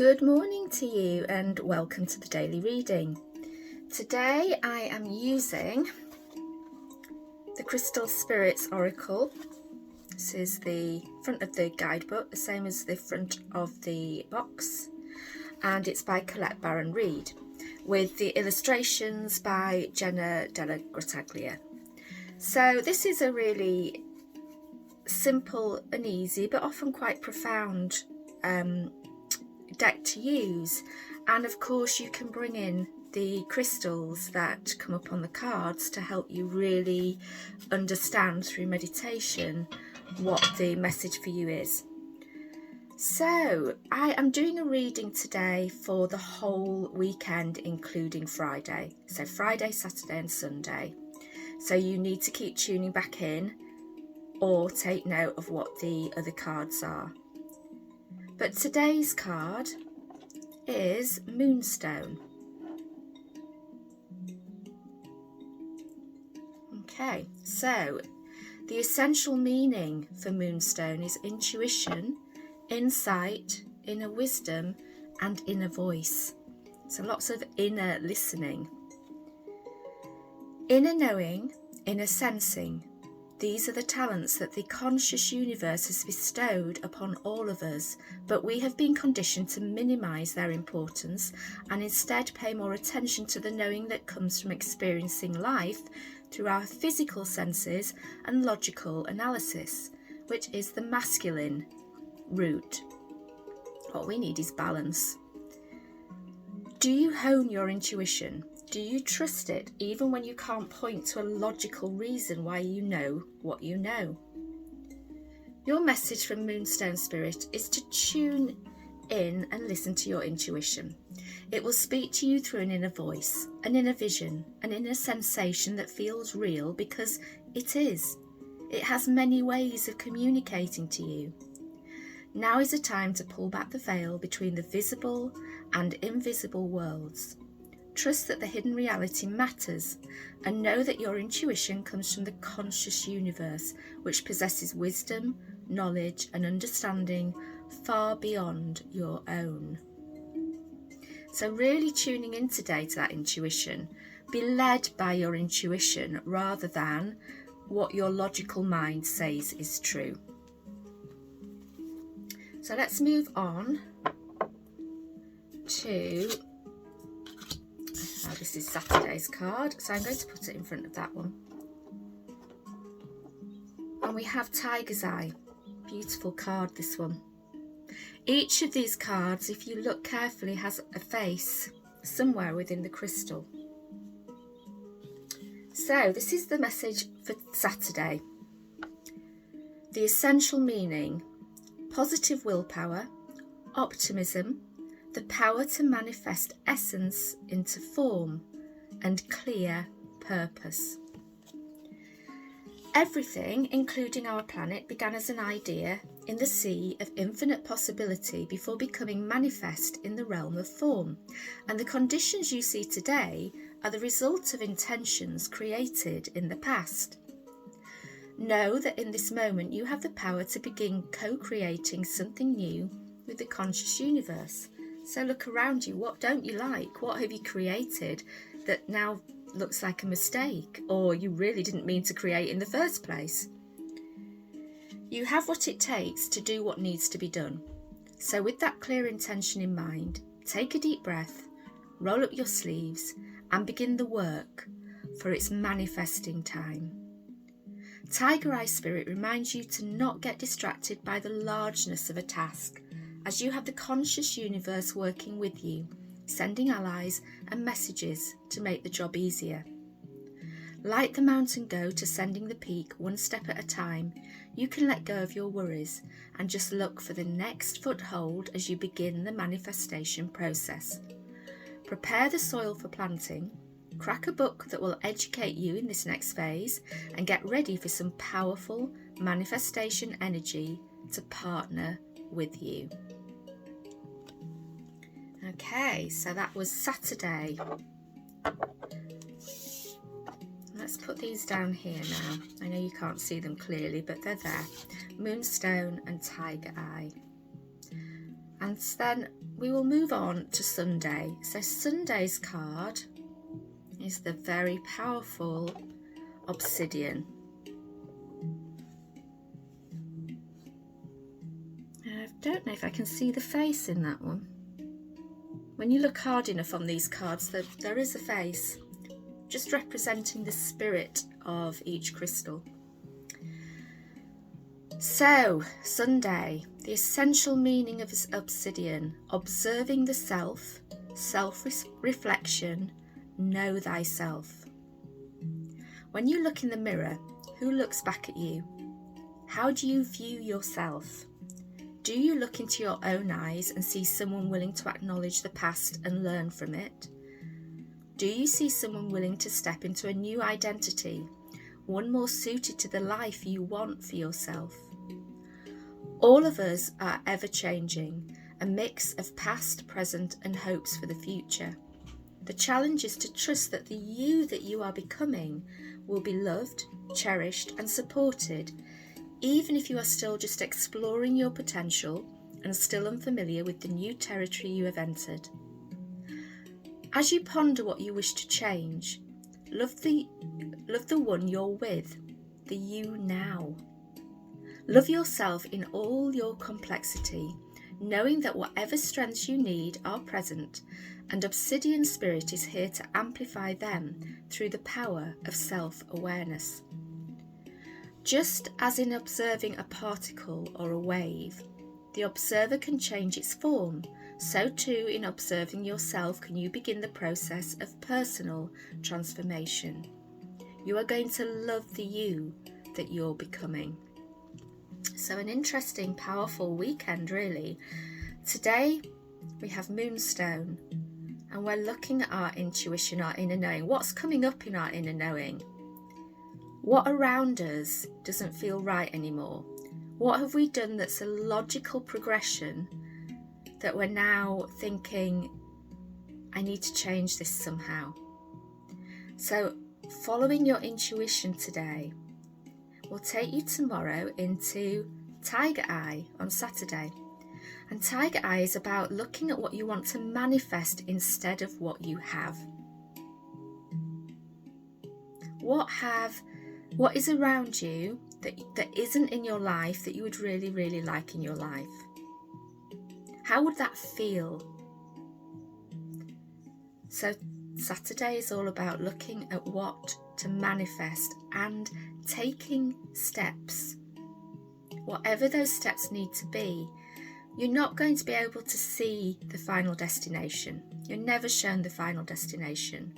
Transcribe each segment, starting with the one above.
Good morning to you and welcome to the daily reading. Today I am using the Crystal Spirits Oracle. This is the front of the guidebook, the same as the front of the box, and it's by Colette Baron Reid with the illustrations by Jenna Della Grottaglia. So this is a really simple and easy but often quite profound deck to use, and of course you can bring in the crystals that come up on the cards to help you really understand through meditation what the message for you is. So I am doing a reading today for the whole weekend, including Friday, so Friday, Saturday and Sunday. So you need to keep tuning back in or take note of what the other cards are. But today's card is Moonstone. Okay, so the essential meaning for Moonstone is intuition, insight, inner wisdom and inner voice. So lots of inner listening. Inner knowing, inner sensing. These are the talents that the conscious universe has bestowed upon all of us, but we have been conditioned to minimise their importance and instead pay more attention to the knowing that comes from experiencing life through our physical senses and logical analysis, which is the masculine route. What we need is balance. Do you hone your intuition? Do you trust it even when you can't point to a logical reason why you know what you know? Your message from Moonstone Spirit is to tune in and listen to your intuition. It will speak to you through an inner voice, an inner vision, an inner sensation that feels real because it is. It has many ways of communicating to you. Now is a time to pull back the veil between the visible and invisible worlds. Trust that the hidden reality matters and know that your intuition comes from the conscious universe, which possesses wisdom, knowledge and understanding far beyond your own. So really tuning in today to that intuition. Be led by your intuition rather than what your logical mind says is true. So let's move on to this is Saturday's card, so I'm going to put it in front of that one. And we have Tiger's Eye. Beautiful card, this one. Each of these cards, if you look carefully, has a face somewhere within the crystal. So this is the message for Saturday. The essential meaning: positive willpower, optimism, the power to manifest essence into form, and clear purpose. Everything, including our planet, began as an idea in the sea of infinite possibility before becoming manifest in the realm of form, and the conditions you see today are the result of intentions created in the past. Know that in this moment you have the power to begin co-creating something new with the conscious universe. So look around you. What don't you like? What have you created that now looks like a mistake, or you really didn't mean to create in the first place? You have what it takes to do what needs to be done. So with that clear intention in mind, take a deep breath, roll up your sleeves and begin the work, for it's manifesting time. Tiger Eye Spirit reminds you to not get distracted by the largeness of a task, as you have the conscious universe working with you, sending allies and messages to make the job easier. Like the mountain goat ascending the peak one step at a time, you can let go of your worries and just look for the next foothold as you begin the manifestation process. Prepare the soil for planting, crack a book that will educate you in this next phase, and get ready for some powerful manifestation energy to partner with you. Okay, so that was Saturday. Let's put these down here now. I know you can't see them clearly, but they're there. Moonstone and Tiger Eye. And then we will move on to Sunday. So Sunday's card is the very powerful obsidian. I don't know if I can see the face in that one. When you look hard enough on these cards, there is a face, just representing the spirit of each crystal. So, Sunday, the essential meaning of obsidian: observing the self, self-reflection, know thyself. When you look in the mirror, who looks back at you? How do you view yourself? Do you look into your own eyes and see someone willing to acknowledge the past and learn from it? Do you see someone willing to step into a new identity, one more suited to the life you want for yourself? All of us are ever-changing, a mix of past, present, and hopes for the future. The challenge is to trust that the you that you are becoming will be loved, cherished, and supported, even if you are still just exploring your potential and still unfamiliar with the new territory you have entered. As you ponder what you wish to change, love the one you're with, the you now. Love yourself in all your complexity, knowing that whatever strengths you need are present, and Obsidian Spirit is here to amplify them through the power of self-awareness. Just as in observing a particle or a wave, the observer can change its form, so too in observing yourself can you begin the process of personal transformation. You are going to love the you that you're becoming. So an interesting, powerful weekend really. Today we have Moonstone and we're looking at our intuition, our inner knowing. What's coming up in our inner knowing? What around us doesn't feel right anymore? What have we done that's a logical progression that we're now thinking, I need to change this somehow? So following your intuition today will take you tomorrow into Tiger Eye on Saturday. And Tiger Eye is about looking at what you want to manifest instead of what you have. What is around you that isn't in your life that you would really, really like in your life? How would that feel? So Saturday is all about looking at what to manifest and taking steps. Whatever those steps need to be, you're not going to be able to see the final destination. You're never shown the final destination.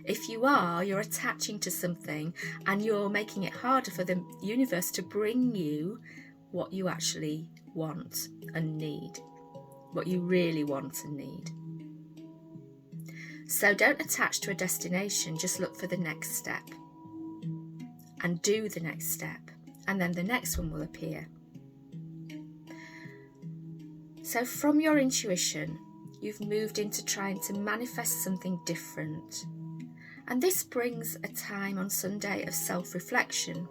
If you are, you're attaching to something and you're making it harder for the universe to bring you what you actually want and need, what you really want and need. So don't attach to a destination, just look for the next step and do the next step, and then the next one will appear. So from your intuition, you've moved into trying to manifest something different. And this brings a time on Sunday of self-reflection,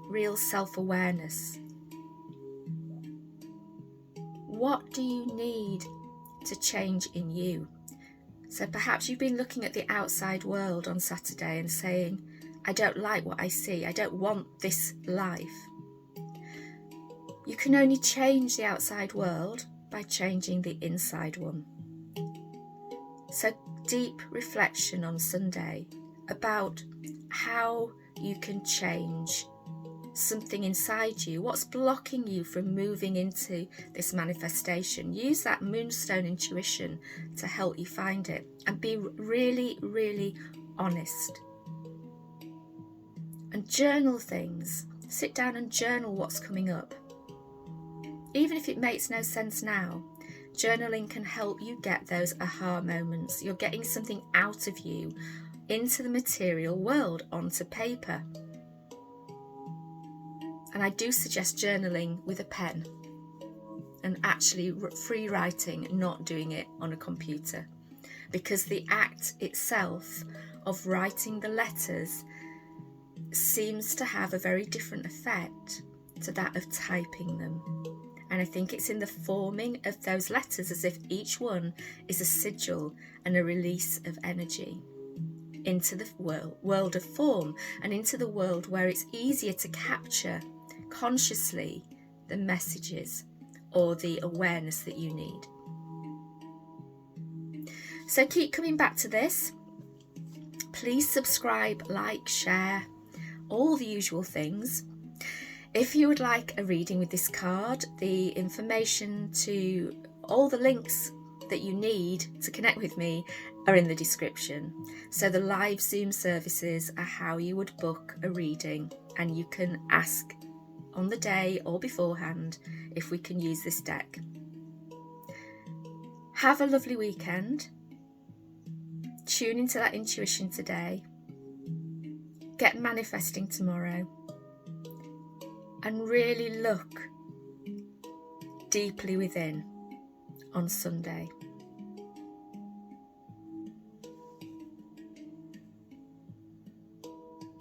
real self-awareness. What do you need to change in you? So perhaps you've been looking at the outside world on Saturday and saying, I don't like what I see, I don't want this life. You can only change the outside world by changing the inside one. So deep reflection on Sunday about how you can change something inside you. What's blocking you from moving into this manifestation? Use that Moonstone intuition to help you find it, and be really, really honest. And journal things. Sit down and journal what's coming up. Even if it makes no sense now, journaling can help you get those aha moments. You're getting something out of you into the material world, onto paper. And I do suggest journaling with a pen and actually free writing, not doing it on a computer, because the act itself of writing the letters seems to have a very different effect to that of typing them. And I think it's in the forming of those letters as if each one is a sigil and a release of energy into the world of form, and into the world where it's easier to capture consciously the messages or the awareness that you need. So keep coming back to this. Please subscribe, like, share, all the usual things. If you would like a reading with this card, the information to all the links that you need to connect with me are in the description. So the live Zoom services are how you would book a reading, and you can ask on the day or beforehand if we can use this deck. Have a lovely weekend. Tune into that intuition today. Get manifesting tomorrow. And really look deeply within on Sunday.